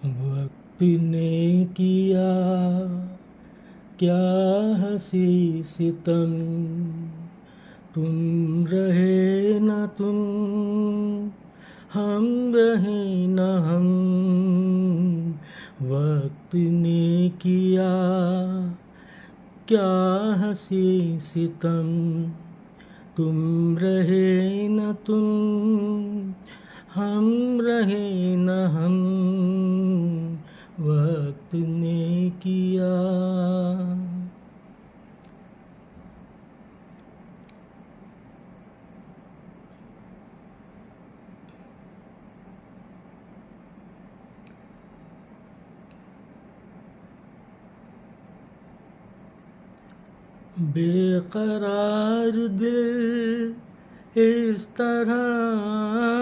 वक्त ने किया क्या हंसी सितम, तुम रहे न तुम, हम रहे न हम। वक्त ने किया क्या हंसी सितम, तुम रहे न तुम, हम रहे न हम। वक्त ने किया। बेकरार दिल इस तरह